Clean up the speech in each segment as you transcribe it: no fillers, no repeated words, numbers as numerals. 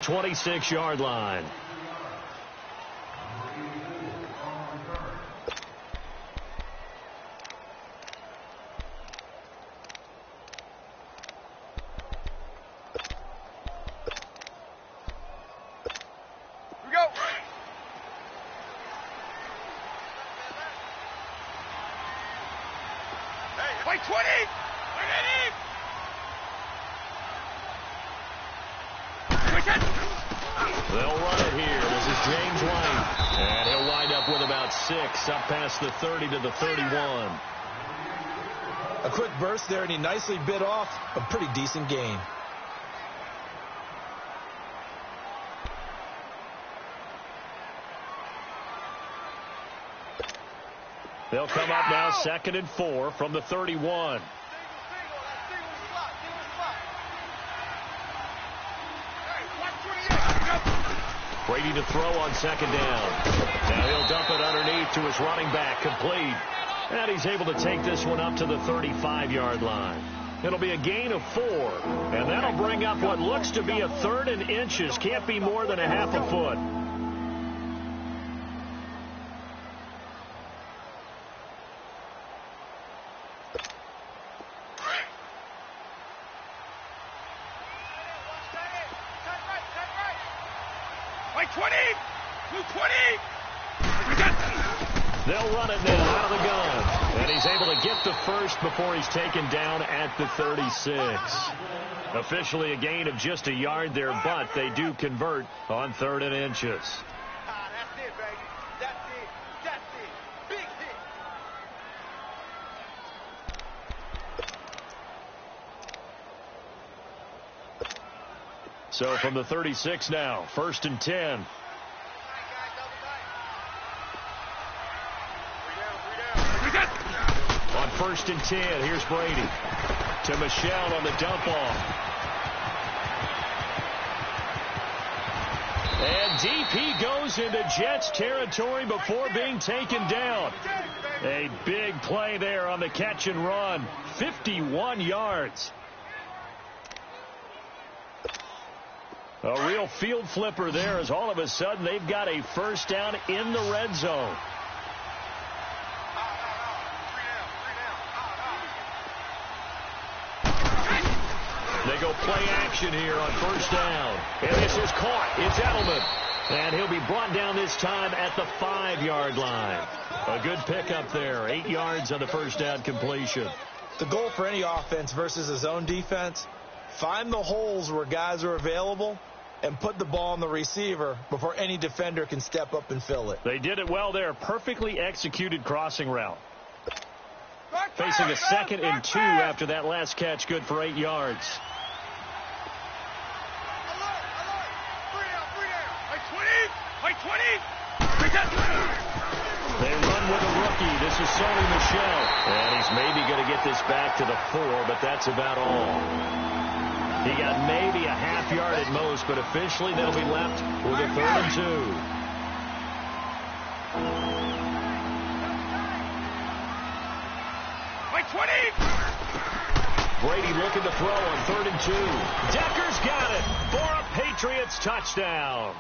26-yard line. Up past the 30 to the 31. A quick burst there, and he nicely bit off a pretty decent gain. They'll come up now 2nd and 4 from the 31. Brady to throw on 2nd down. Now he'll dump it underneath to his running back, complete. And he's able to take this one up to the 35-yard line. It'll be a gain of 4. And that'll bring up what looks to be a 3rd and inches. Can't be more than a half a foot. They'll run it now out of the gun. And he's able to get the first before he's taken down at the 36. Officially a gain of just a yard there, but they do convert on 3rd and inches. That's it, baby. That's it. That's it. Big hit. So from the 36 now, 1st and 10. On 1st and 10, here's Brady to Michelle on the dump off. And deep he goes into Jets territory before being taken down. A big play there on the catch and run. 51 yards. A real field flipper there as all of a sudden they've got a first down in the red zone. They go play action here on 1st down. And this is caught. It's Edelman. And he'll be brought down this time at the 5-yard line. A good pickup there. 8 yards on the first down completion. The goal for any offense versus a zone defense, find the holes where guys are available and put the ball on the receiver before any defender can step up and fill it. They did it well there. Perfectly executed crossing route. Facing a 2nd and 2 after that last catch. Good for 8 yards. They run with a rookie. This is Sony Michel. And he's maybe going to get this back to the 4, but that's about all. He got maybe a half yard at most, but officially they'll be left with a 3rd and 2. Brady looking to throw on 3rd and 2. Decker's got it for a Patriots touchdown.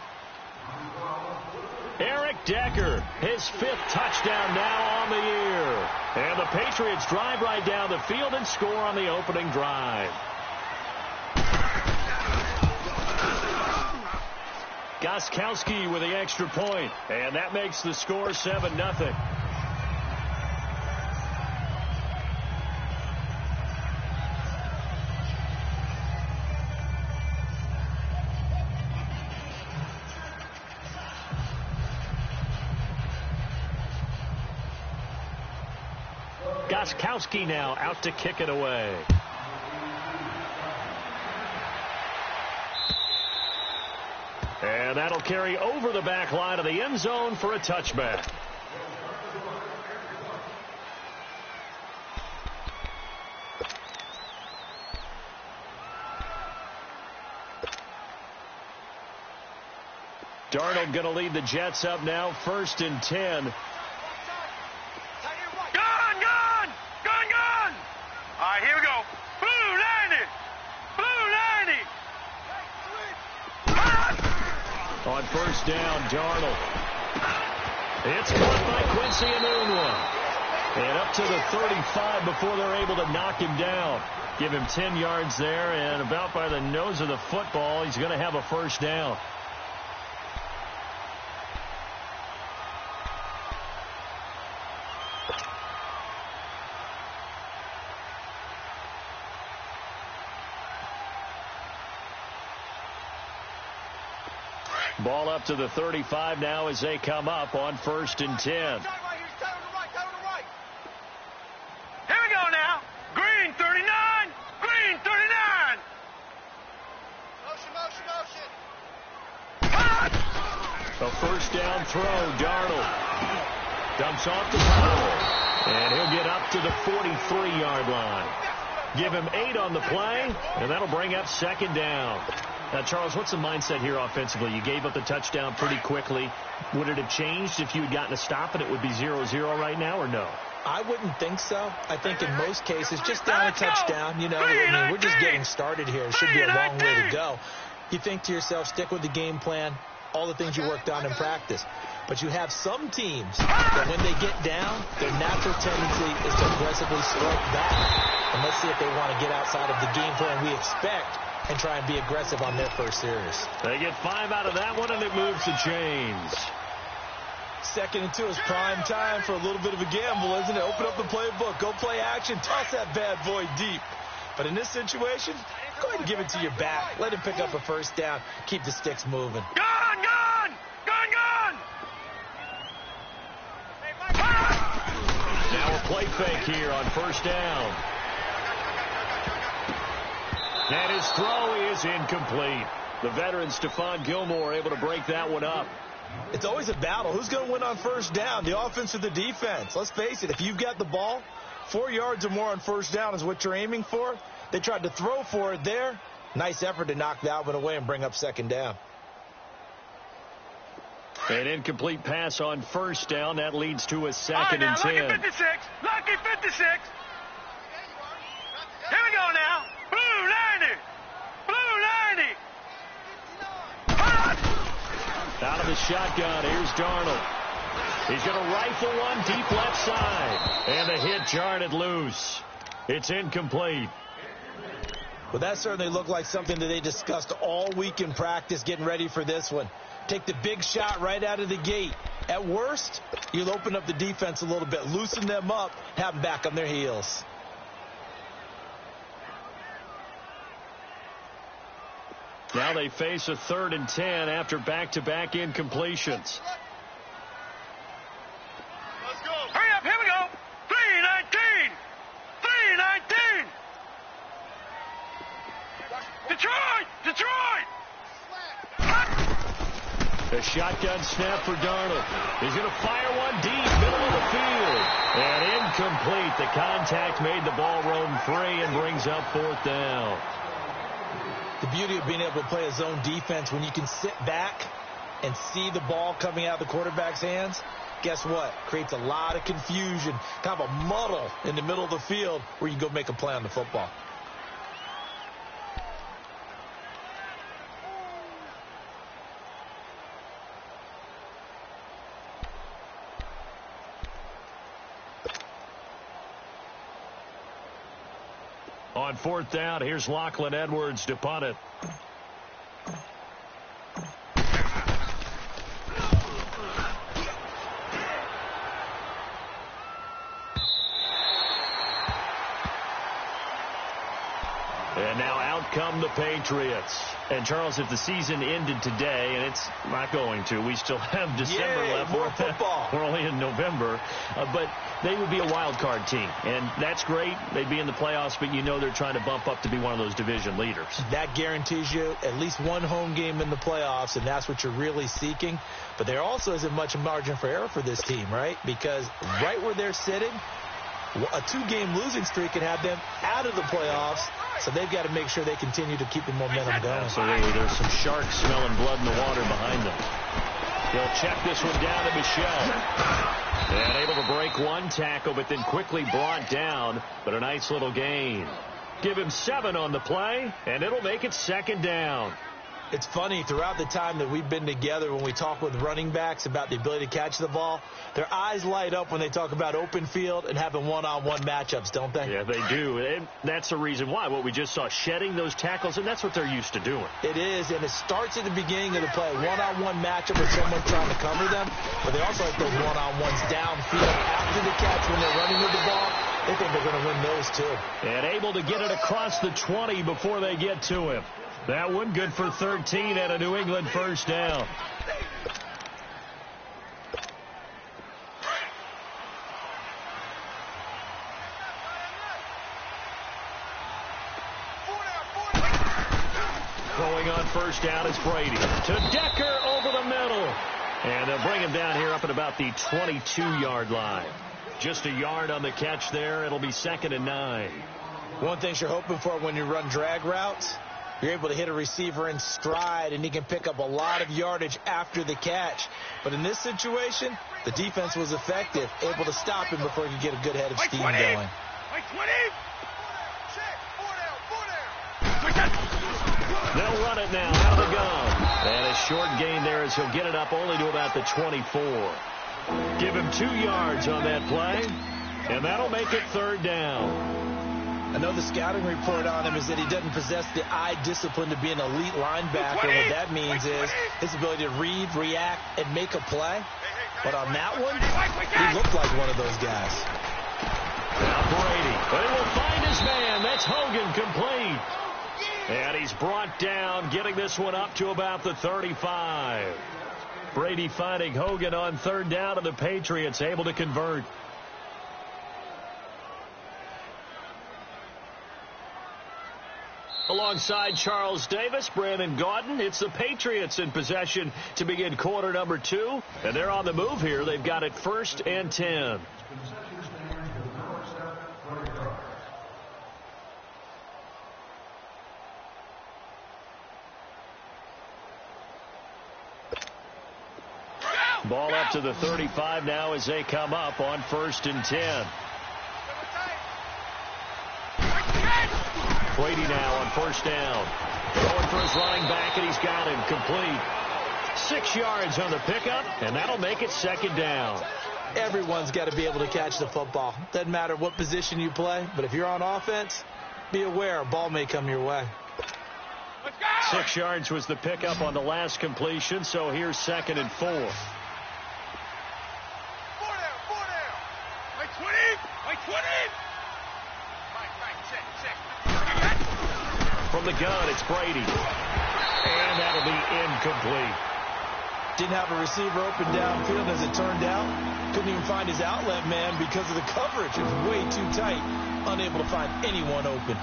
Eric Decker, his 5th touchdown now on the year. And the Patriots drive right down the field and score on the opening drive. Gostkowski with the extra point, and that makes the score 7-0. Gostkowski now out to kick it away. And that'll carry over the back line of the end zone for a touchback. Darnold going to lead the Jets up now, 1st and 10. All right, here we go. Blue 90. Blue 90. On first down, Darnold. It's caught by Quincy Enunwa. And up to the 35 before they're able to knock him down. Give him 10 yards there, and about by the nose of the football, he's going to have a first down. Ball up to the 35 now as they come up on first and 10. Here we go now. Green 39. Green 39. Motion. A first down throw. Darnold dumps off to Powell. And he'll get up to the 43-yard line. Give him 8 on the play, and that'll bring up second down. Now, Charles, what's the mindset here offensively? You gave up the touchdown pretty quickly. Would it have changed if you had gotten a stop and it would be 0-0 right now, or no? I wouldn't think so. I think in most cases, just down a touchdown, you know, I mean, we're just getting started here. It should be a long way to go. You think to yourself, stick with the game plan, all the things you worked on in practice. But you have some teams that when they get down, their natural tendency is to aggressively strike back. And let's see if they want to get outside of the game plan we expect and try and be aggressive on their first series. They get 5 out of that one, and it moves the chains. 2nd and 2 is prime time for a little bit of a gamble, isn't it? Open up the playbook, go play action, toss that bad boy deep. But in this situation, go ahead and give it to your back. Let him pick up a first down. Keep the sticks moving. Gone! Now a play fake here on first down. And his throw is incomplete. The veteran Stephon Gilmore able to break that one up. It's always a battle. Who's going to win on first down, the offense or the defense? Let's face it, if you've got the ball, 4 yards or more on first down is what you're aiming for. They tried to throw for it there. Nice effort to knock that one away and bring up second down. An incomplete pass on first down. That leads to a 2nd and 10. Lucky 56. Lucky 56. Here we go now. Blue 90. Blue 90. Out of the shotgun, here's Darnold. He's going to rifle one deep left side. And the hit jarred it loose. It's incomplete. Well, that certainly looked like something that they discussed all week in practice getting ready for this one. Take the big shot right out of the gate. At worst, you'll open up the defense a little bit, loosen them up, have them back on their heels. Now they face a 3rd and 10 after back-to-back incompletions. Let's go. Hurry up, here we go. 319. 319. Detroit. A shotgun snap for Darnold. He's going to fire one deep, middle of the field. And incomplete. The contact made the ball roam free and brings up 4th down. The beauty of being able to play a zone defense when you can sit back and see the ball coming out of the quarterback's hands, guess what? Creates a lot of confusion, kind of a muddle in the middle of the field where you go make a play on the football. On 4th down, here's Lachlan Edwards to punt it. And now out come the Patriots. And, Charles, if the season ended today, and it's not going to, we still have December left. More football. We're only in November. But they would be a wild card team. And that's great. They'd be in the playoffs, but you know they're trying to bump up to be one of those division leaders. That guarantees you at least one home game in the playoffs, and that's what you're really seeking. But there also isn't much margin for error for this team, right? Because right where they're sitting, a 2-game losing streak can have them out of the playoffs. So they've got to make sure they continue to keep the momentum going. Absolutely. There's some sharks smelling blood in the water behind them. They'll check this one down to Michelle. And able to break one tackle, but then quickly brought down. But a nice little gain. Give him 7 on the play, and it'll make it 2nd down. It's funny, throughout the time that we've been together, when we talk with running backs about the ability to catch the ball, their eyes light up when they talk about open field and having one-on-one matchups, don't they? Yeah, they do. And that's the reason why. What we just saw, shedding those tackles, and that's what they're used to doing. It is, and it starts at the beginning of the play. One-on-one matchup with someone trying to cover them, but they also like those one-on-ones downfield after the catch when they're running with the ball. They think they're going to win those, too. And able to get it across the 20 before they get to him. That one good for 13 and a New England first down. Throwing on first down is Brady. To Decker over the middle. And they'll bring him down here up at about the 22-yard line. Just a yard on the catch there. It'll be 2nd and 9. One thing you're hoping for when you run drag routes, you're able to hit a receiver in stride, and he can pick up a lot of yardage after the catch. But in this situation, the defense was effective, able to stop him before he could get a good head of steam going. They'll run it now out of the gun. And a short gain there as he'll get it up only to about the 24. Give him 2 yards on that play, and that'll make it 3rd down. I know the scouting report on him is that he doesn't possess the eye discipline to be an elite linebacker. What that means is his ability to read, react, and make a play. But on that one, he looked like one of those guys. Now Brady, but he will find his man. That's Hogan, complete. And he's brought down, getting this one up to about the 35. Brady finding Hogan on 3rd down, and the Patriots able to convert. Alongside Charles Davis, Brandon Gaudin, it's the Patriots in possession to begin quarter number 2. And they're on the move here. They've got it 1st and 10. Ball up to the 35 now as they come up on 1st and 10. Brady now on 1st down. Going for his running back, and he's got him complete. 6 yards on the pickup, and that'll make it 2nd down. Everyone's got to be able to catch the football. Doesn't matter what position you play, but if you're on offense, be aware a ball may come your way. 6 yards was the pickup on the last completion, so here's 2nd and 4. From the gun, it's Brady. And that'll be incomplete. Didn't have a receiver open downfield, as it turned out. Couldn't even find his outlet man because of the coverage. It was way too tight. Unable to find anyone open.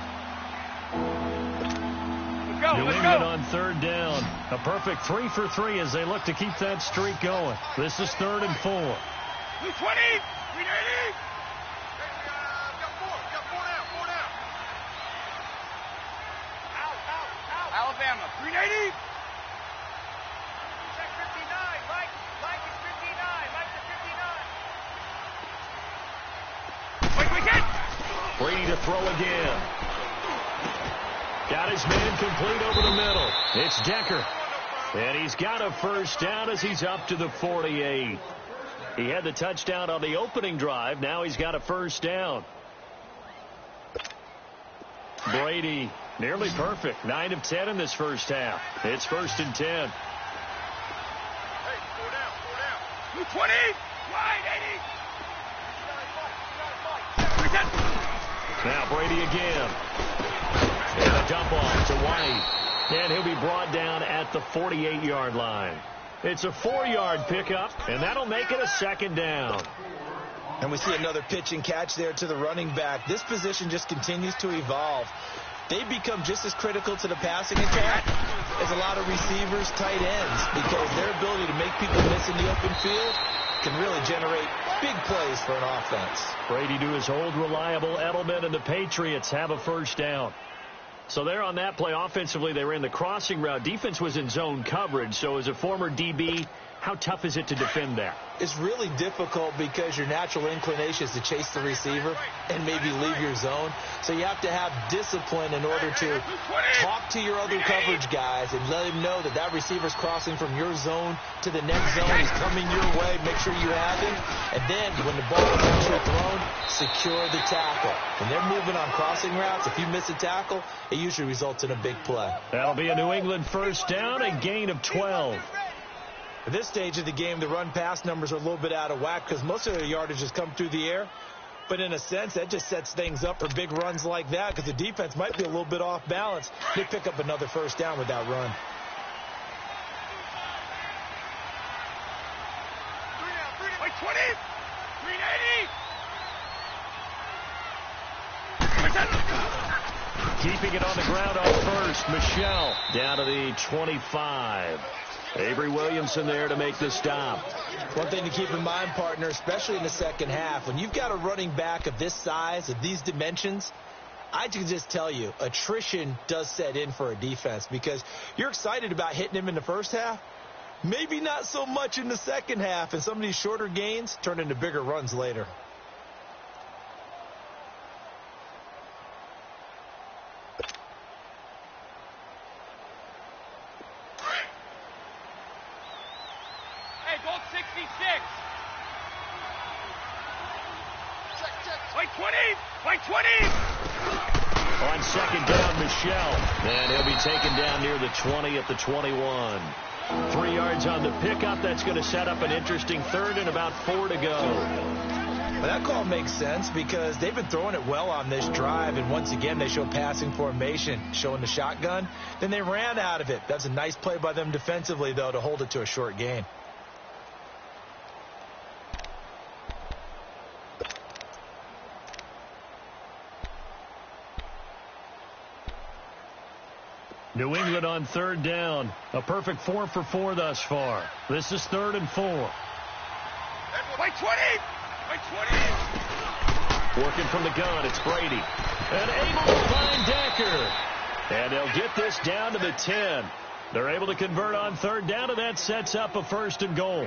New England on 3rd down. A perfect 3 for 3 as they look to keep that streak going. This is 3rd and 4. 320! 380! Alabama, 380. Check 59. Mike is 59. Mike is 59. Brady to throw again. Got his man complete over the middle. It's Decker. And he's got a 1st down as he's up to the 48. He had the touchdown on the opening drive. Now he's got a 1st down. Brady nearly perfect. 9 of 10 in this first half. It's 1st and 10. Hey, 4 down. 220. Wide 80. Now Brady again. And a dump off to White. And he'll be brought down at the 48-yard line. It's a 4-yard pickup, and that'll make it a 2nd down. And we see another pitch and catch there to the running back. This position just continues to evolve. They become just as critical to the passing attack as a lot of receivers, tight ends, because their ability to make people miss in the open field can really generate big plays for an offense. Brady to his old reliable Edelman, and the Patriots have a 1st down. So there on that play, offensively, they ran the crossing route. Defense was in zone coverage. So as a former DB, how tough is it to defend that? It's really difficult because your natural inclination is to chase the receiver and maybe leave your zone. So you have to have discipline in order to talk to your other coverage guys and let them know that that receiver's crossing from your zone to the next zone. He's coming your way. Make sure you have him. And then when the ball is actually thrown, secure the tackle. When they're moving on crossing routes, if you miss a tackle, it usually results in a big play. That'll be a New England first down, a gain of 12. At this stage of the game, the run-pass numbers are a little bit out of whack because most of their yardage has come through the air. But in a sense, that just sets things up for big runs like that because the defense might be a little bit off balance. They pick up another first down with that run. Wait, 20! 380! Keeping it on the ground on first. Michelle down to the 25. Avery Williamson there to make the stop. One thing to keep in mind, partner, especially in the second half, when you've got a running back of this size, of these dimensions, I can just tell you, attrition does set in for a defense because you're excited about hitting him in the first half. Maybe not so much in the second half, and some of these shorter gains turn into bigger runs later. Hey, goal 66! Wait, 20! Wait, 20! On second down, Michelle. And he'll be taken down near the 20 at the 21. 3 yards on the pickup. That's going to set up an interesting third and about 4 to go. Well, that call makes sense because they've been throwing it well on this drive, and once again they show passing formation, showing the shotgun. Then they ran out of it. That's a nice play by them defensively, though, to hold it to a short gain. New England on third down. A perfect 4 for 4 thus far. This is 3rd and 4. Wait, 20! Wait, 20! Working from the gun, it's Brady. And able to find Decker. And they'll get this down to the 10. They're able to convert on third down, and that sets up a 1st and goal.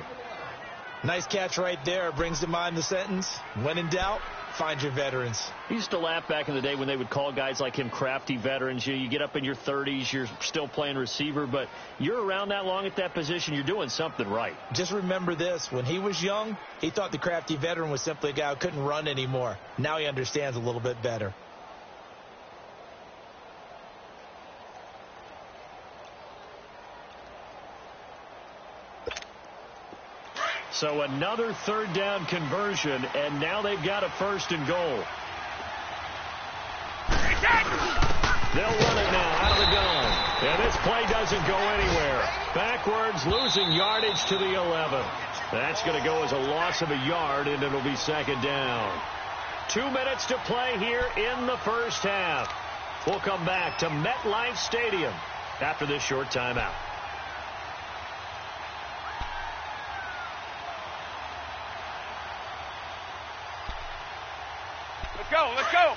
Nice catch right there. Brings to mind the sentence, when in doubt, find your veterans. We used to laugh back in the day when they would call guys like him crafty veterans. You get up in your 30s, you're still playing receiver, but you're around that long at that position, you're doing something right. Just remember this. When he was young, he thought the crafty veteran was simply a guy who couldn't run anymore. Now he understands a little bit better. So another third down conversion, and now they've got a 1st and goal. They'll run it now out of the gun. And this play doesn't go anywhere. Backwards, losing yardage to the 11. That's going to go as a loss of a yard, and it'll be 2nd down. 2 minutes to play here in the first half. We'll come back to MetLife Stadium after this short timeout. Let's go, let's go!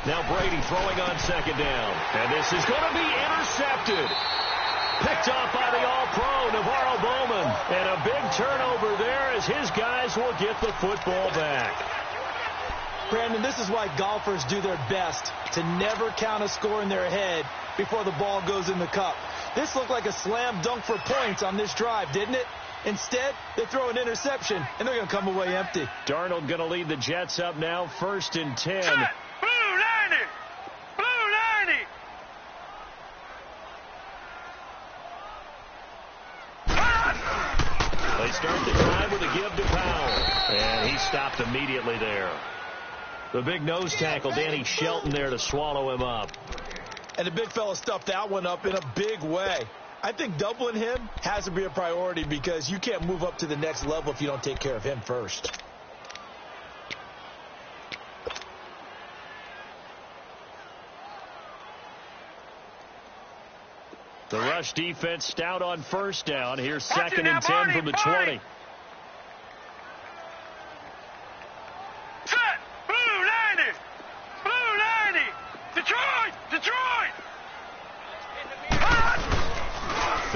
Now Brady throwing on 2nd down. And this is going to be intercepted. Picked off by the All-Pro, Navarro Bowman. And a big turnover there as his guys will get the football back. Brandon, this is why golfers do their best to never count a score in their head before the ball goes in the cup. This looked like a slam dunk for points on this drive, didn't it? Instead, they throw an interception, and they're going to come away empty. Darnold going to lead the Jets up now, 1st and 10. Blue 90! Blue 90! They start the drive with a give to Powell. And he stopped immediately there. The big nose tackle, Danny Shelton, there to swallow him up. And the big fella stuffed that one up in a big way. I think doubling him has to be a priority because you can't move up to the next level if you don't take care of him first. The rush defense stout on 1st down. Here's 2nd and 10 from the 20.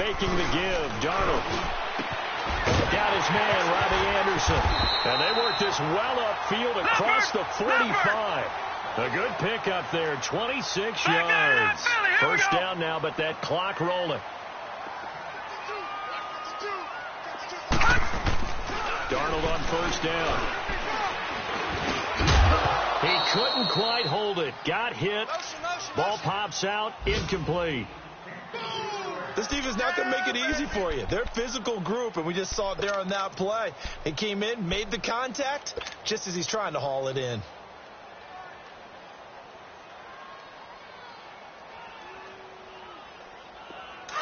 taking the give. Darnold got his man, Robbie Anderson. And they worked this well upfield across the 45. A good pickup there, 26 yards. First down now, but that clock rolling. Darnold on first down. He couldn't quite hold it. Got hit. Ball pops out, incomplete. This defense is not going to make it easy for you. They're a physical group, and we just saw it there on that play. He came in, made the contact, just as he's trying to haul it in.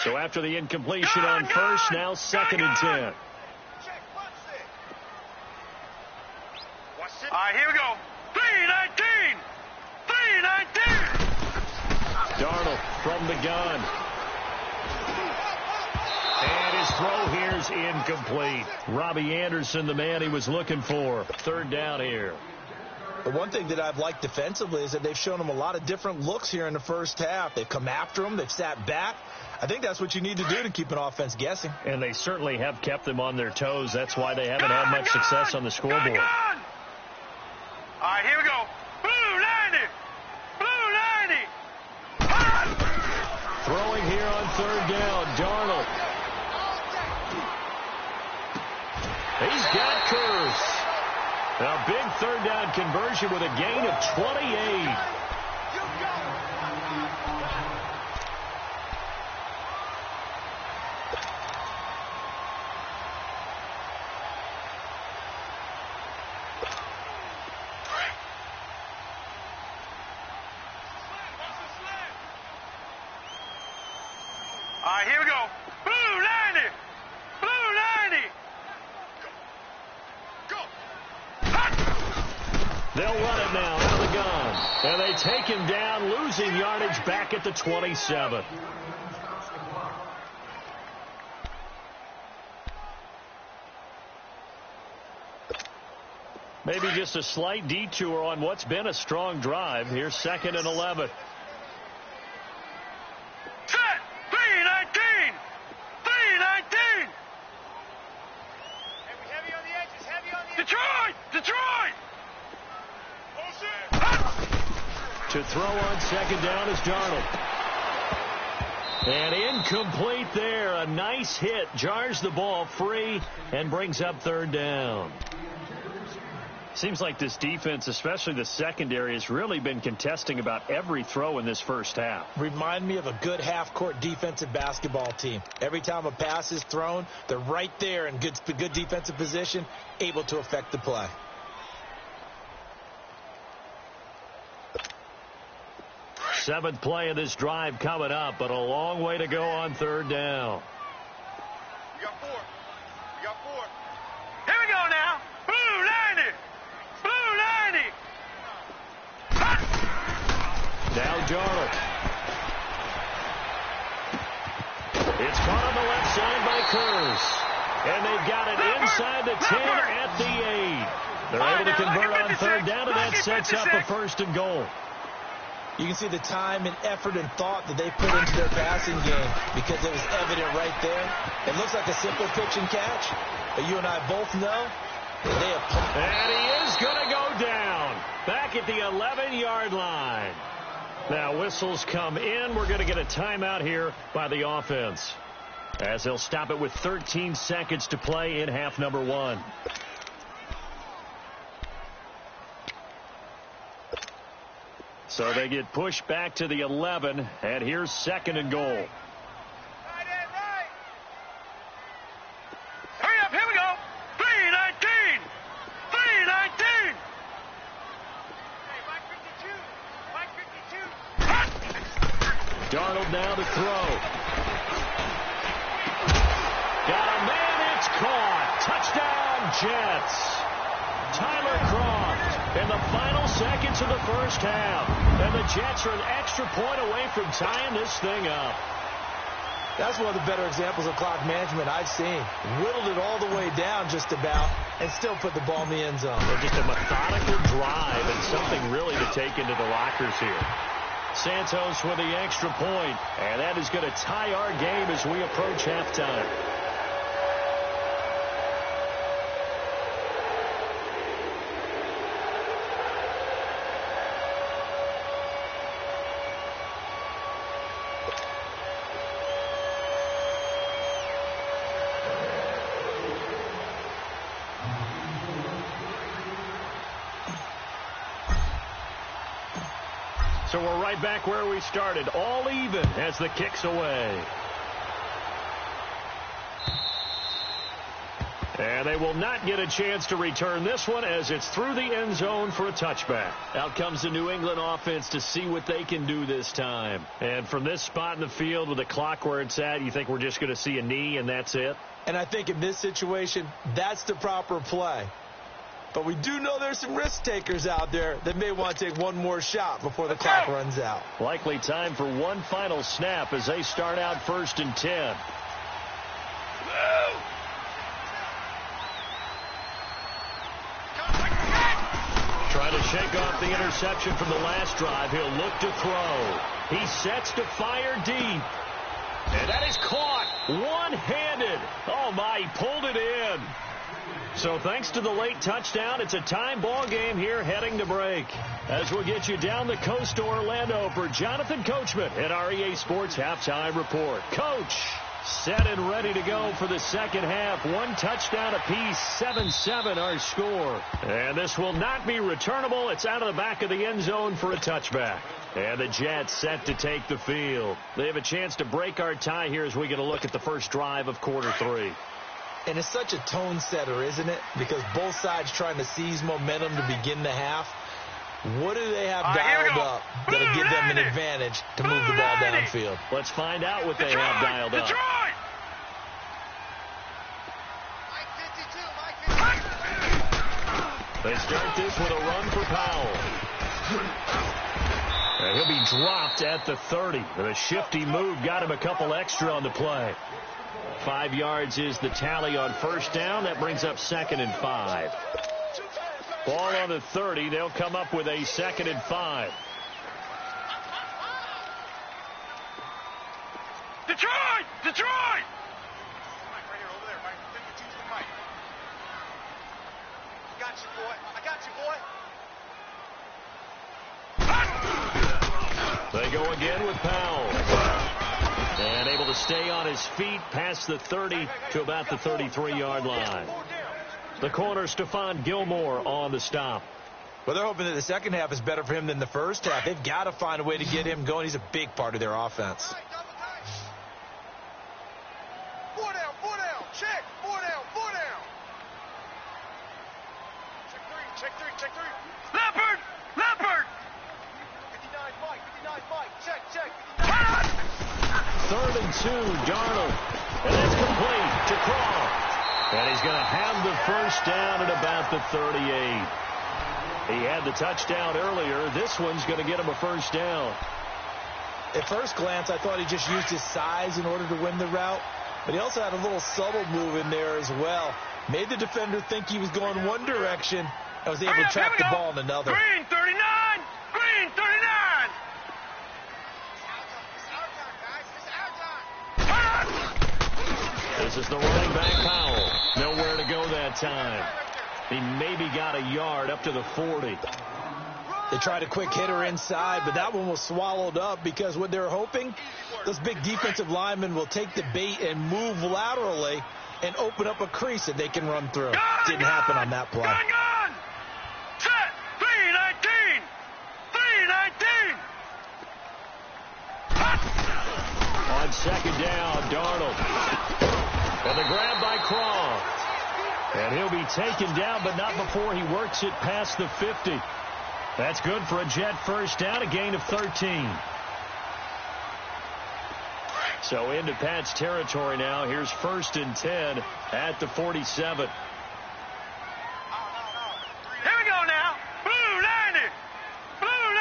So after the incompletion on first, now 2nd and 10. All right, here we go. 3-19. 3-19. Darnold from the gun. And his throw here's incomplete. Robbie Anderson, the man he was looking for. 3rd down here. The one thing that I've liked defensively is that they've shown him a lot of different looks here in the first half. They've come after him. They've sat back. I think that's what you need to do to keep an offense guessing. And they certainly have kept them on their toes. That's why they haven't had much success on the scoreboard. All right, here we go. Blue 90. Blue 90. Throwing here on 3rd down, Darnold. He's got Kurz. A big 3rd down conversion with a gain of 28. All right, here we go. Blue 90. Blue 90. Go. They'll run it now out of the gun. And they take him down, losing yardage back at the 27. Maybe just a slight detour on what's been a strong drive. Here's 2nd and 11. Set. 3-19. 3-19. Heavy on the edges. Heavy on the edges. Detroit. Detroit. To throw on 2nd down is Darnold. And incomplete there. A nice hit. Jars the ball free and brings up 3rd down. Seems like this defense, especially the secondary, has really been contesting about every throw in this first half. Remind me of a good half-court defensive basketball team. Every time a pass is thrown, they're right there in good defensive position, able to affect the play. Seventh play of this drive coming up, but a long way to go on 3rd down. We got 4. We got 4. Here we go now. Blue 90. Blue 90. Now Darnold. It's caught on the left side by Kurz. And they've got it inside the 10 at the 8. They're able to convert on 3rd down, and that sets up a 1st and goal. You can see the time and effort and thought that they put into their passing game because it was evident right there. It looks like a simple pitch and catch, but you and I both know that they have... And he is going to go down back at the 11-yard line. Now whistles come in. We're going to get a timeout here by the offense, as they'll stop it with 13 seconds to play in half number 1. So they get pushed back to the 11, and here's 2nd and goal. Right. Hurry up, here we go. 3-19. 3-19. Hey, Mike 52. Mike 52. Darnold now to throw. Got a man, it's caught. Touchdown, Jets. Tyler Croft in the final seconds of the first half. And the Jets are an extra point away from tying this thing up. That's one of the better examples of clock management I've seen. Whittled it all the way down just about and still put the ball in the end zone. Just a methodical drive and something really to take into the lockers here. Santos with the extra point, and that is going to tie our game as we approach halftime. So we're right back where we started, all even as the kick's away. And they will not get a chance to return this one as it's through the end zone for a touchback. Out comes the New England offense to see what they can do this time. And from this spot in the field with the clock where it's at, you think we're just going to see a knee and that's it? And I think in this situation, that's the proper play. But we do know there's some risk takers out there that may want to take one more shot before the clock runs out. Likely time for one final snap as they start out 1st and 10. Trying to shake off the interception from the last drive. He'll look to throw. He sets to fire deep. And that is caught one-handed. Oh, my, he pulled it in. So thanks to the late touchdown, it's a time ball game here heading to break. As we'll get you down the coast to Orlando for Jonathan Coachman at our EA Sports Halftime Report. Coach, set and ready to go for the second half. One touchdown apiece, 7-7 our score. And this will not be returnable. It's out of the back of the end zone for a touchback. And the Jets set to take the field. They have a chance to break our tie here as we get a look at the first drive of quarter 3. And it's such a tone setter, isn't it? Because both sides trying to seize momentum to begin the half. What do they have dialed up that'll give them an advantage to move the ball downfield? Let's find out what they have dialed up. They start this with a run for Powell. And he'll be dropped at the 30. And a shifty move got him a couple extra on the play. 5 yards is the tally on first down. That brings up 2nd and 5. Ball on the 30. They'll come up with a 2nd and 5. Detroit! Detroit! Mike, right here, over there, Mike. 52 to Mike. I got you, boy. I got you, boy. They go again with Powell. And able to stay on his feet past the 30 to about the 33-yard line. The corner, Stephon Gilmore, on the stop. Well, they're hoping that the second half is better for him than the first half. They've got to find a way to get him going. He's a big part of their offense. 4 down, 4 down. Check. 4 down, 4 down. Check 3. Leopard! 59 Mike. Check. 3rd and 2, Darnold. And that's complete to Croft. And he's going to have the first down at about the 38. He had the touchdown earlier. This one's going to get him a first down. At first glance, I thought he just used his size in order to win the route. But he also had a little subtle move in there as well. Made the defender think he was going one direction. I was able to trap the ball in another. Green 39! Green 39! This is the running back, Powell. Nowhere to go that time. He maybe got a yard up to the 40. They tried a quick hitter inside, but that one was swallowed up because what they're hoping, those big defensive linemen will take the bait and move laterally and open up a crease that they can run through. Didn't happen on that play. Gun! Set! 319! 319! On second down, Darnold. And the grab by Croft. And he'll be taken down, but not before he works it past the 50. That's good for a Jet first down, a gain of 13. So into Pat's territory now. Here's 1st and 10 at the 47. Here we go now. Blue 90! Blue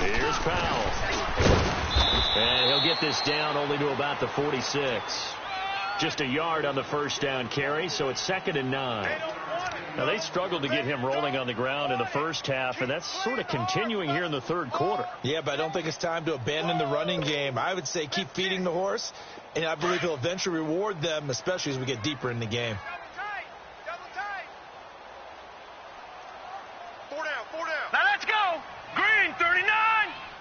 90! Here's Powell. And he'll get this down only to about the 46. Just a yard on the first down carry, so it's 2nd and 9. Now, they struggled to get him rolling on the ground in the first half, and that's sort of continuing here in the third quarter. Yeah, but I don't think it's time to abandon the running game. I would say keep feeding the horse, and I believe he'll eventually reward them, especially as we get deeper in the game. Four down. Now let's go. Green 39.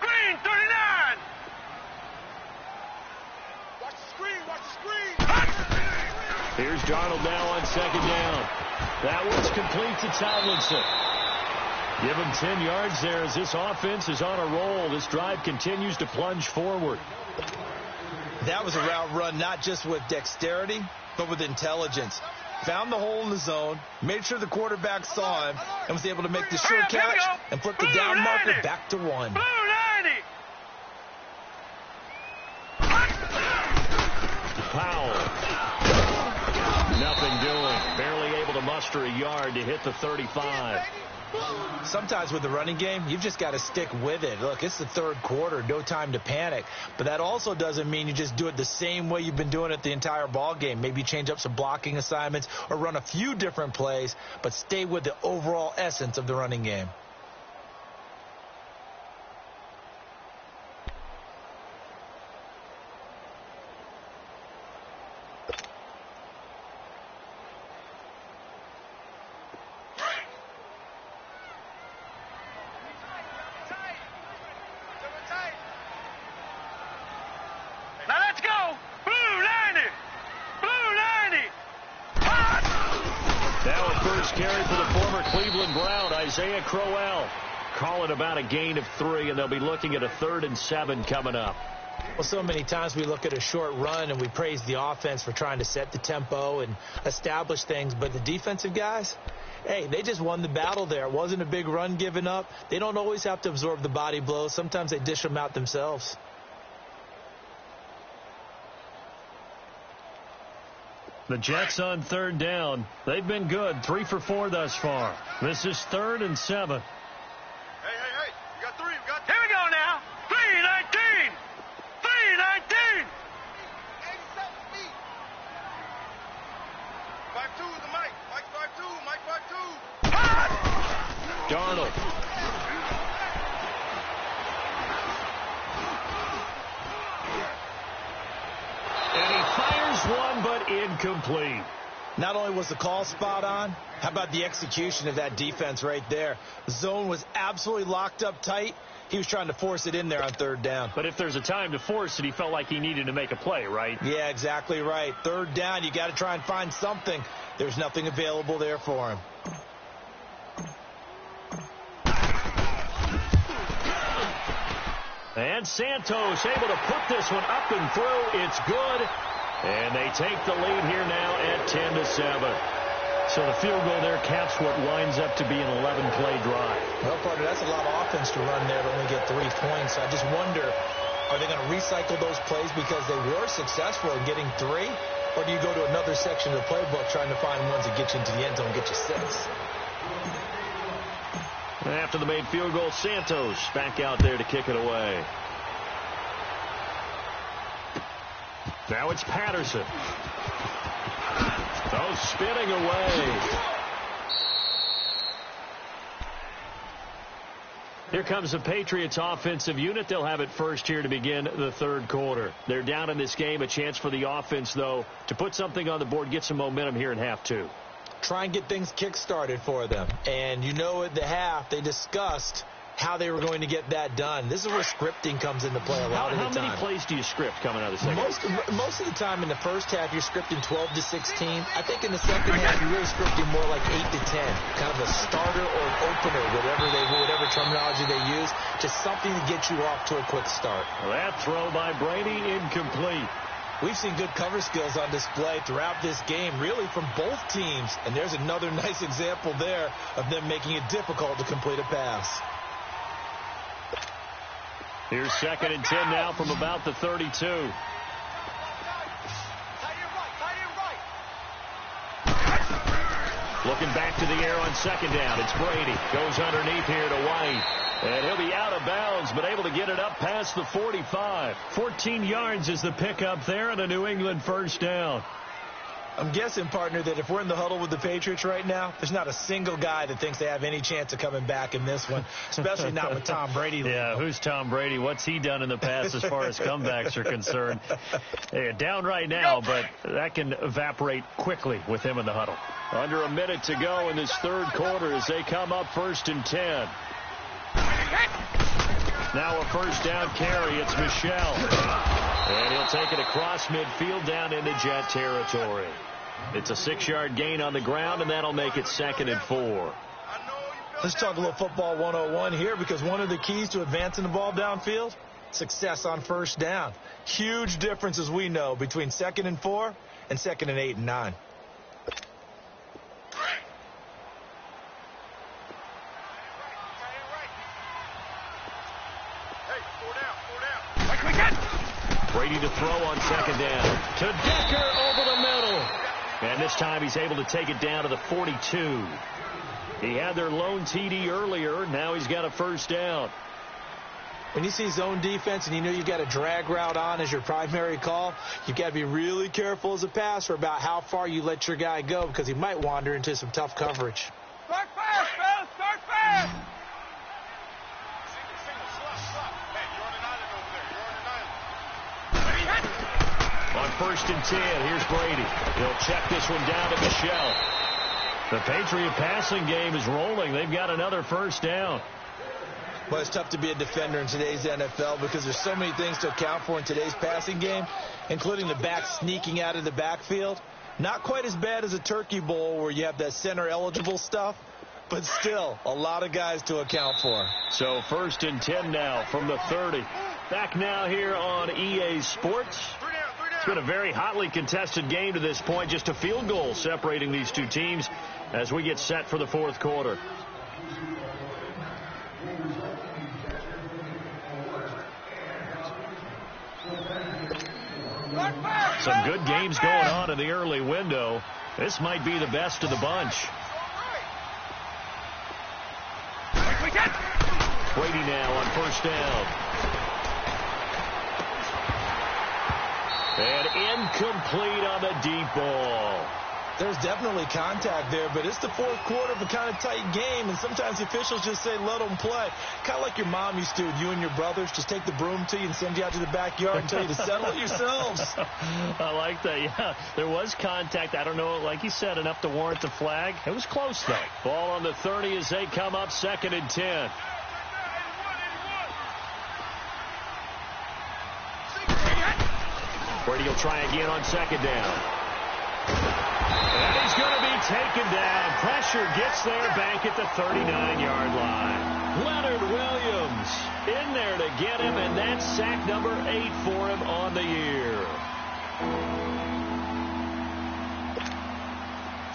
Green 39. Watch the screen. Here's Darnold now on second down. That one's complete to Tomlinson. Give him 10 yards there as this offense is on a roll. This drive continues to plunge forward. That was a route run not just with dexterity, but with intelligence. Found the hole in the zone, made sure the quarterback saw him, and was able to make the sure catch and flip the down marker back to 1. Blue 90. Powell. Nothing doing. Barely able to muster a yard to hit the 35. Sometimes with the running game, you've just got to stick with it. Look, it's the third quarter, no time to panic. But that also doesn't mean you just do it the same way you've been doing it the entire ball game. Maybe change up some blocking assignments or run a few different plays, but stay with the overall essence of the running game. Call it about a gain of 3, and they'll be looking at a 3rd and 7 coming up. Well, so many times we look at a short run and we praise the offense for trying to set the tempo and establish things, but the defensive guys, hey, they just won the battle there. It wasn't a big run given up. They don't always have to absorb the body blows. Sometimes they dish them out themselves. The Jets on 3rd down. They've been good, 3 for 4 thus far. This is 3rd and 7. Hey. We got 3. Here we go now. 319. 319. 87 feet. 5'2" is the Mike. Mike 5'2". Darnold. And he fires one, but incomplete. Not only was the call spot on, how about the execution of that defense right there? The zone was absolutely locked up tight. He was trying to force it in there on 3rd down. But if there's a time to force it, he felt like he needed to make a play, right? Yeah, exactly right. 3rd down, you got to try and find something. There's nothing available there for him. And Santos able to put this one up and through. It's good. And they take the lead here now at 10-7. So the field goal there caps what winds up to be an 11-play drive. Well, partner, that's a lot of offense to run there to only get 3 points. I just wonder, are they going to recycle those plays because they were successful in getting 3? Or do you go to another section of the playbook trying to find ones that get you into the end zone and get you 6? After the made field goal, Santos back out there to kick it away. Now it's Patterson. Oh, spinning away. Here comes the Patriots offensive unit. They'll have it first here to begin the 3rd quarter. They're down in this game. A chance for the offense, though, to put something on the board, get some momentum here in half 2. Try and get things kick-started for them. And you know at the half, they discussed how they were going to get that done. This is where scripting comes into play a lot of the time. How many plays do you script coming out of the second? Most of the time in the first half, you're scripting 12 to 16. I think in the second half, you're really scripting more like 8 to 10. Kind of a starter or an opener, whatever terminology they use. Just something to get you off to a quick start. Well, that throw by Brady, incomplete. We've seen good cover skills on display throughout this game, really from both teams. And there's another nice example there of them making it difficult to complete a pass. Here's 2nd and 10 now from about the 32. Looking back to the air on 2nd down. It's Brady. Goes underneath here to White. And he'll be out of bounds, but able to get it up past the 45. 14 yards is the pickup there and a New England 1st down. I'm guessing, partner, that if we're in the huddle with the Patriots right now, there's not a single guy that thinks they have any chance of coming back in this one, especially not with Tom Brady. Yeah, who's Tom Brady? What's he done in the past as far as comebacks are concerned? They're down right now, but that can evaporate quickly with him in the huddle. Under a minute to go in this third quarter as they come up 1st and 10. Now a first down carry. It's Michel. And he'll take it across midfield down into Jet territory. It's a 6-yard gain on the ground, and that'll make it 2nd and 4. Let's talk a little football 101 here, because one of the keys to advancing the ball downfield, success on first down. Huge difference, as we know, between 2nd and 4 and 2nd and 8 and 9. Brady to throw on 2nd down. To Decker over the middle. And this time he's able to take it down to the 42. He had their lone TD earlier. Now he's got a first down. When you see zone defense and you know you've got a drag route on as your primary call, you've got to be really careful as a passer about how far you let your guy go, because he might wander into some tough coverage. Start fast, fellas. Start fast. On 1st and 10, here's Brady. He'll check this one down to Michel. The Patriot passing game is rolling. They've got another first down. Well, it's tough to be a defender in today's NFL because there's so many things to account for in today's passing game, including the back sneaking out of the backfield. Not quite as bad as a turkey bowl where you have that center-eligible stuff, but still a lot of guys to account for. So 1st and 10 now from the 30. Back now here on EA Sports. It's been a very hotly contested game to this point. Just a field goal separating these two teams as we get set for the fourth quarter. Some good games going on in the early window. This might be the best of the bunch. Brady now on first down. And incomplete on the deep ball. There's definitely contact there, but it's the fourth quarter of a kind of tight game, and sometimes the officials just say let them play. Kind of like your mom used to with you and your brothers. Just take the broom to you and send you out to the backyard and tell you to settle it yourselves. I like that, yeah. There was contact. I don't know, like you said, enough to warrant the flag. It was close, though. Ball on the 30 as they come up 2nd and 10. Brady will try again on 2nd down. And he's going to be taken down. Pressure gets there back at the 39-yard line. Leonard Williams in there to get him, and that's sack number 8 for him on the year.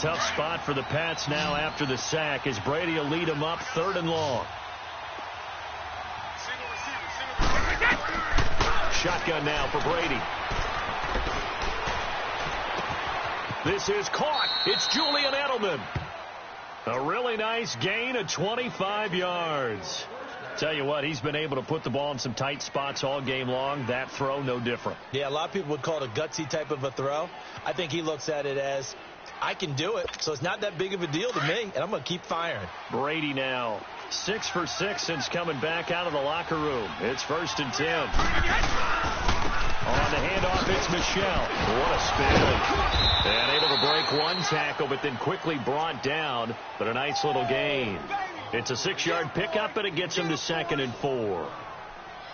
Tough spot for the Pats now after the sack as Brady will lead them up 3rd and long. Shotgun now for Brady. This is caught. It's Julian Edelman. A really nice gain of 25 yards. Tell you what, he's been able to put the ball in some tight spots all game long. That throw, no different. Yeah, a lot of people would call it a gutsy type of a throw. I think he looks at it as, I can do it, so it's not that big of a deal to me, and I'm going to keep firing. Brady now, 6 for 6 since coming back out of the locker room. It's 1st and 10. On the handoff, it's Michel. What a spin. And able to break one tackle, but then quickly brought down. But a nice little gain. It's a 6-yard pickup, but it gets him to 2nd and 4.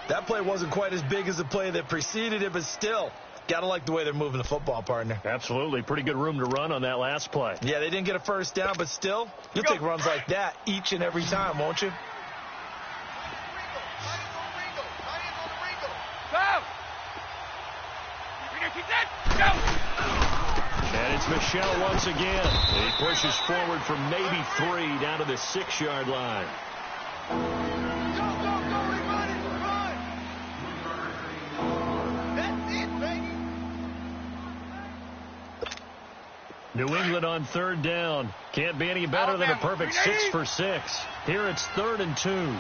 That play wasn't quite as big as the play that preceded it, but still, got to like the way they're moving the football, partner. Absolutely. Pretty good room to run on that last play. Yeah, they didn't get a first down, but still, you'll take runs like that each and every time, won't you? And it's Michel once again. He pushes forward for maybe 3 down to the 6-yard line. New England on 3rd down. Can't be any better than a perfect 6 for 6. Here it's 3rd and 2.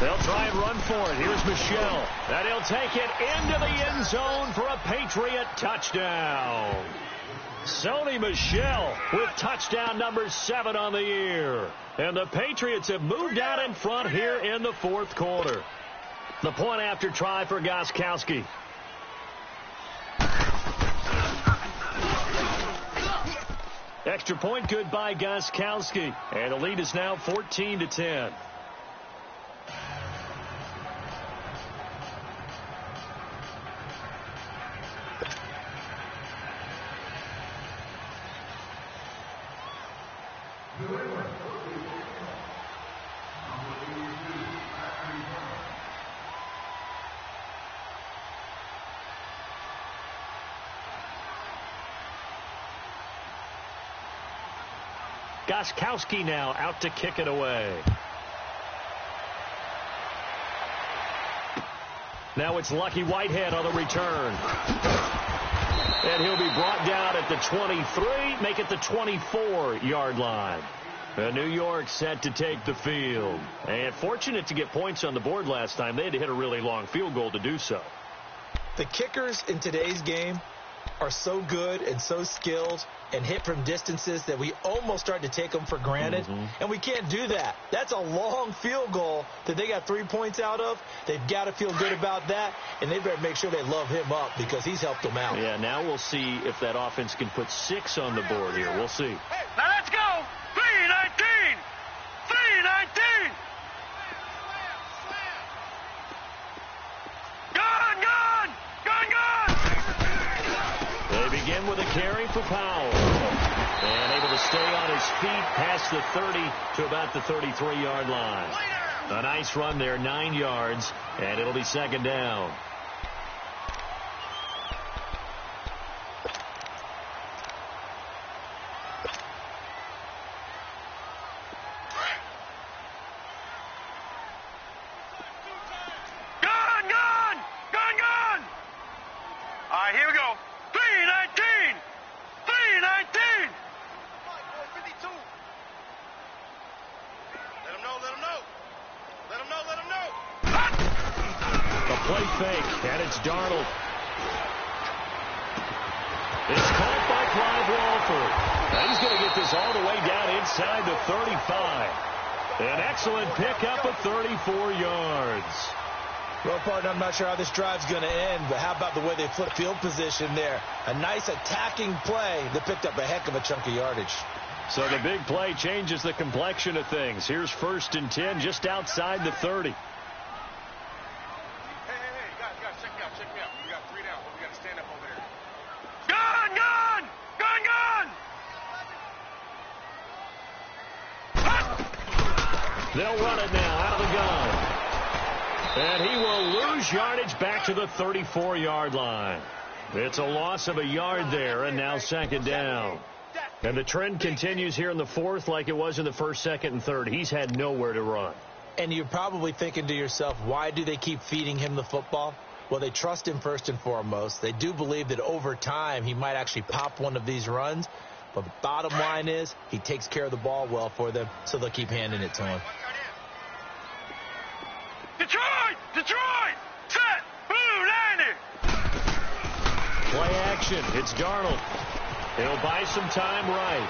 They'll try and run for it. Here's Michel. And he'll take it into the end zone for a Patriot touchdown. Sony Michel with touchdown number 7 on the year. And the Patriots have moved out in front here in the fourth quarter. The point after try for Gostkowski. Extra point good by Gostkowski. And the lead is now 14-10. Gostkowski now out to kick it away. Now it's Lucky Whitehead on the return. And he'll be brought down at the 23, make it the 24-yard line. New York set to take the field. And fortunate to get points on the board last time. They had to hit a really long field goal to do so. The kickers in today's game are so good and so skilled and hit from distances that we almost start to take them for granted. And we can't do that. That's a long field goal that they got 3 points out of. They've got to feel good about that, and they better make sure they love him up because he's helped them out. Yeah, now we'll see if that offense can put 6 on the board here. We'll see. Now let's go. 3-19. 3-19. They begin with a carry for Powell. And able to stay on his feet past the 30 to about the 33-yard line. A nice run there, 9 yards, and it'll be second down. All right, here we go. 3-19. 3-19. Let him know, let him know. Let him know, let him know. The play fake, and it's Darnold. It's caught by Clive Walford. Now he's going to get this all the way down inside the 35. An excellent pickup of 34 yards. Well, partner, I'm not sure how this drive's going to end, but how about the way they flip field position there? A nice attacking play that picked up a heck of a chunk of yardage. So the big play changes the complexion of things. Here's 1st and 10 just outside the 30. Hey, guys, check me out. We got 3 down, but we got to stand up over there. Gun. They'll run it now out of the gun. And he will lose yardage back to the 34-yard line. It's a loss of a yard there, and now second down. And the trend continues here in the fourth like it was in the first, second, and third. He's had nowhere to run. And you're probably thinking to yourself, why do they keep feeding him the football? Well, they trust him first and foremost. They do believe that over time he might actually pop one of these runs. But the bottom line is he takes care of the ball well for them, so they'll keep handing it to him. Detroit! Set! Blue, landing! Play action. It's Darnold. He'll buy some time right.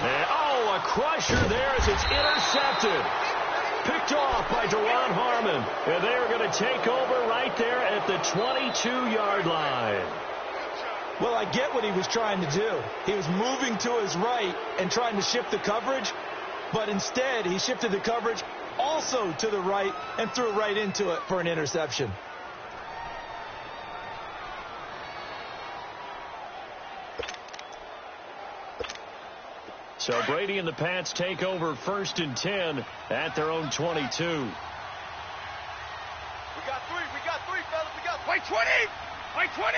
And, a crusher there as it's intercepted. Picked off by Deron Harmon. And they're going to take over right there at the 22-yard line. Well, I get what he was trying to do. He was moving to his right and trying to shift the coverage. But instead, he shifted the coverage also to the right and threw right into it for an interception. So Brady and the Pats take over 1st and 10 at their own 22. We got 3, fellas. We got 20! Wait, 20!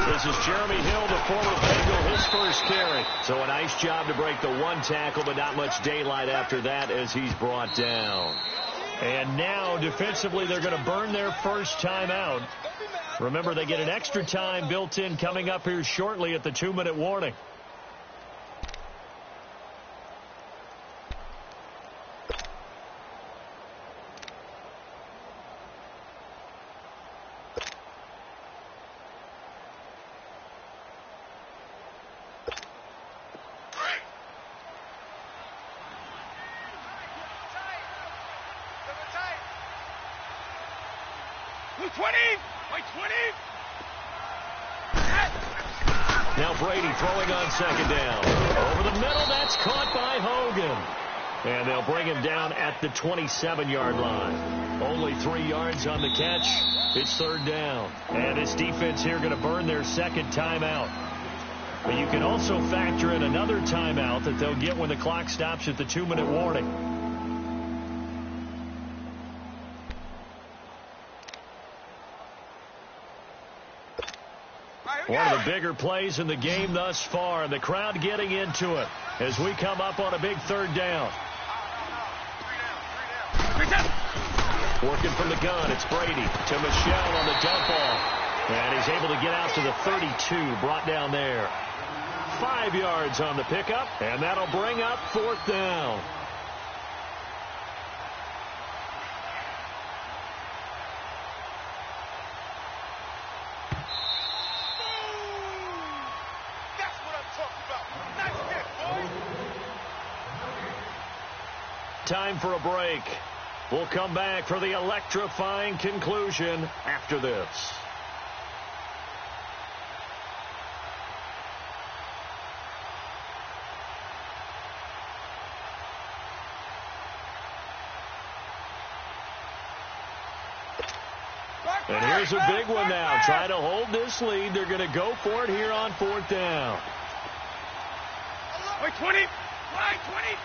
This is Jeremy Hill, the former Bengal, his first carry. So a nice job to break the 1 tackle, but not much daylight after that as he's brought down. And now, defensively, they're going to burn their first time out. Remember, they get an extra time built in coming up here shortly at the 2-minute warning. 20. Wait, 20. Now Brady throwing on second down. Over the middle, that's caught by Hogan. And they'll bring him down at the 27-yard line. Only 3 yards on the catch. It's third down. And this defense here going to burn their second timeout. But you can also factor in another timeout that they'll get when the clock stops at the 2-minute warning. One of the bigger plays in the game thus far, and the crowd getting into it as we come up on a big third down. Working from the gun, it's Brady to Michelle on the dump off. And he's able to get out to the 32, brought down there. 5 yards on the pickup, and that'll bring up fourth down. Time for a break. We'll come back for the electrifying conclusion after this. And here's a big one now. Trying to hold this lead. They're going to go for it here on fourth down. Wait, 20. Wait, 20.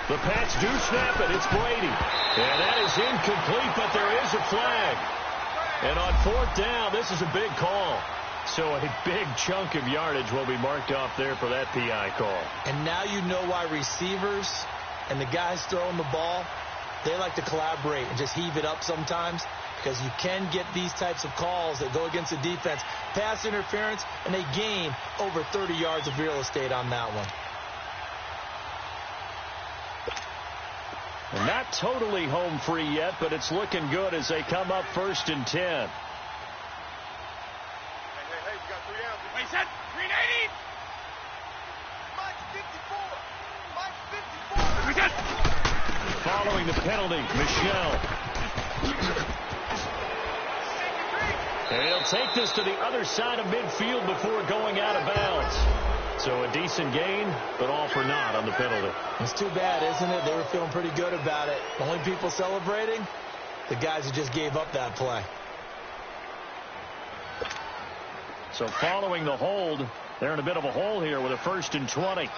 The Pats do snap it. It's Brady. And that is incomplete, but there is a flag. And on fourth down, this is a big call. So a big chunk of yardage will be marked off there for that PI call. And now you know why receivers and the guys throwing the ball, they like to collaborate and just heave it up sometimes, because you can get these types of calls that go against the defense. Pass interference, and they gain over 30 yards of real estate on that one. And not totally home free yet, but it's looking good as they come up 1st and 10. Hey, you got 3 downs. Wait, set. 380. Mike's 54. Wait, set. Following the penalty, Michelle. And he'll take this to the other side of midfield before going out of bounds. So a decent gain, but all for naught on the penalty. It's too bad, isn't it? They were feeling pretty good about it. The only people celebrating, the guys who just gave up that play. So following the hold, they're in a bit of a hole here with a 1st and 20.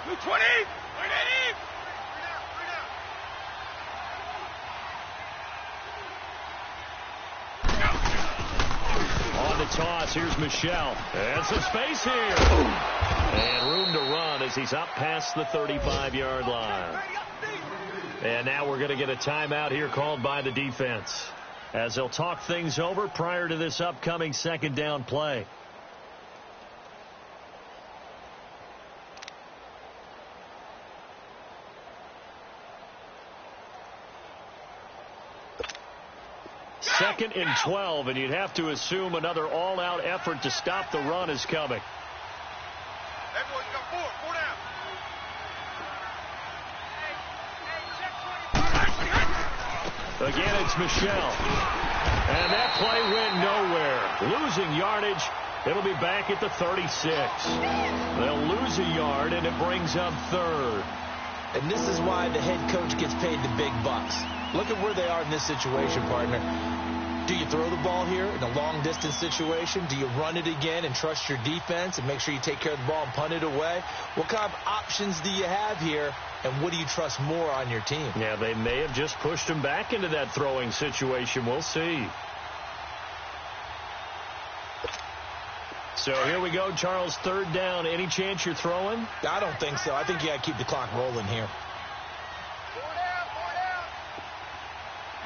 220. 180. On the toss, here's Michelle. And some space here. And room to run as he's up past the 35-yard line. And now we're going to get a timeout here called by the defense, as they'll talk things over prior to this upcoming second down play. Second and 12, and you'd have to assume another all-out effort to stop the run is coming. Everyone, you got 4 down. Again, it's Michelle. And that play went nowhere. Losing yardage. It'll be back at the 36. They'll lose a yard, and it brings up third. And this is why the head coach gets paid the big bucks. Look at where they are in this situation, partner. Do you throw the ball here in a long-distance situation? Do you run it again and trust your defense and make sure you take care of the ball and punt it away? What kind of options do you have here, and what do you trust more on your team? Yeah, they may have just pushed him back into that throwing situation. We'll see. So here we go, Charles, third down. Any chance you're throwing? I don't think so. I think you got to keep the clock rolling here. 4 down.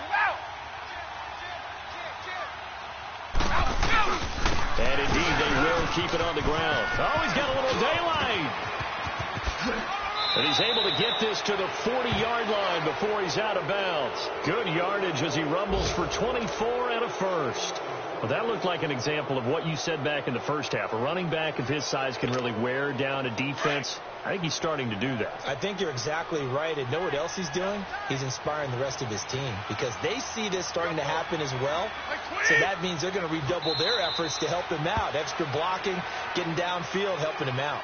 Move out. And indeed, they will keep it on the ground. Oh, he's got a little daylight. And he's able to get this to the 40-yard line before he's out of bounds. Good yardage as he rumbles for 24 and a first. Well, that looked like an example of what you said back in the first half. A running back of his size can really wear down a defense. I think he's starting to do that. I think you're exactly right. And know what else he's doing? He's inspiring the rest of his team because they see this starting to happen as well. So that means they're going to redouble their efforts to help him out. Extra blocking, getting downfield, helping him out.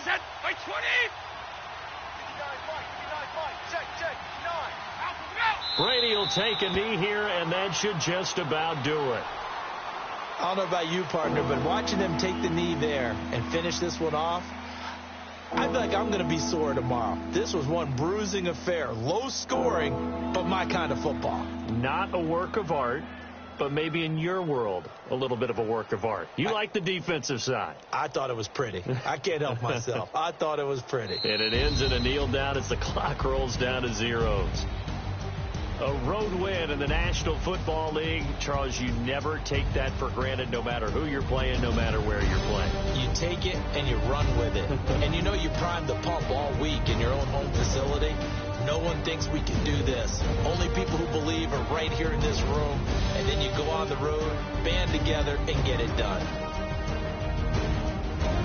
Set, wait, 20! Brady will take a knee here, and that should just about do it. I don't know about you, partner, but watching them take the knee there and finish this one off, I feel like I'm going to be sore tomorrow. This was one bruising affair. Low scoring, but my kind of football. Not a work of art, but maybe in your world, a little bit of a work of art. You like the defensive side. I thought it was pretty. I can't help myself. I thought it was pretty. And it ends in a kneel down as the clock rolls down to zeros. A road win in the National Football League. Charles, you never take that for granted, no matter who you're playing, no matter where you're playing. You take it and you run with it. And you know you primed the pump all week in your own home facility. No one thinks we can do this. Only people who believe are right here in this room. And then you go on the road, band together, and get it done.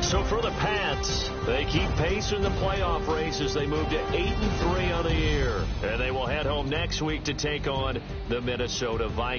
So for the Pats, they keep pace in the playoff race as they move to 8-3 on the year. And they will head home next week to take on the Minnesota Vikings.